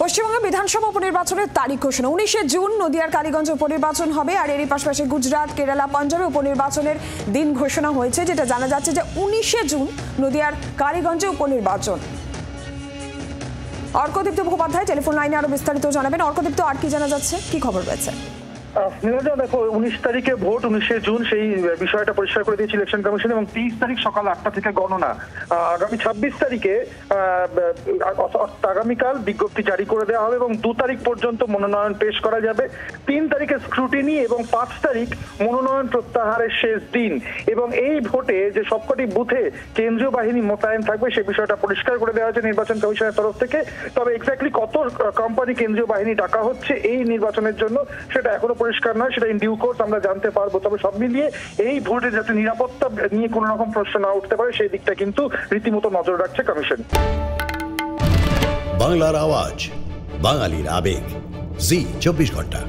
পশ্চিমবঙ্গে বিধানসভা উপনির্বাচনের তারিখ ঘোষণা 19শে জুন নদিয়ার কালীগঞ্জ উপনির্বাচন হবে। আর এরই পাশাপাশি গুজরাট, কেরালা, পাঞ্জাবে উপনির্বাচনের দিন ঘোষণা হয়েছে, যেটা জানা যাচ্ছে যে 19শে জুন নদিয়ার কালীগঞ্জে উপনির্বাচন। অর্কদীপ্ত মুখোপাধ্যায় টেলিফোন লাইনে আরো বিস্তারিত জানাবেন। অর্কদীপ্ত, আর কি জানা যাচ্ছে, কি খবর রয়েছে? দেখো, 19 তারিখে ভোট, 19শে জুন, সেই বিষয়টা পরিষ্কার করে দিয়েছে ইলেকশন কমিশন এবং 30 তারিখ সকাল 8টা থেকে গণনা। আগামী 26 তারিখে আগামীকাল বিজ্ঞপ্তি জারি করে দেওয়া হবে এবং 2 তারিখ পর্যন্ত মনোনয়ন পেশ করা যাবে। 3 তারিখে স্ক্রুটিনি এবং 5 তারিখ মনোনয়ন প্রত্যাহারের শেষ দিন। এবং এই ভোটে যে সবকটি বুথে কেন্দ্রীয় বাহিনী মোতায়েন থাকবে সে বিষয়টা পরিষ্কার করে দেওয়া হয়েছে নির্বাচন কমিশনের তরফ থেকে। তবে এক্স্যাক্টলি কত কোম্পানি কেন্দ্রীয় বাহিনী ডাকা হচ্ছে এই নির্বাচনের জন্য সেটা এখনো পরিষ্কার নয়, সেটা ইন ডিউ কোর্স আমরা জানতে পারবো। তবে সব মিলিয়ে এই ভোটে যাতে নিরাপত্তা নিয়ে কোনো রকম প্রশ্ন না উঠতে পারে সেই দিকটা কিন্তু রীতিমতো নজর রাখছে কমিশন। বাংলার আওয়াজ, বাঙালির আবেগ, জি 24 ঘন্টা।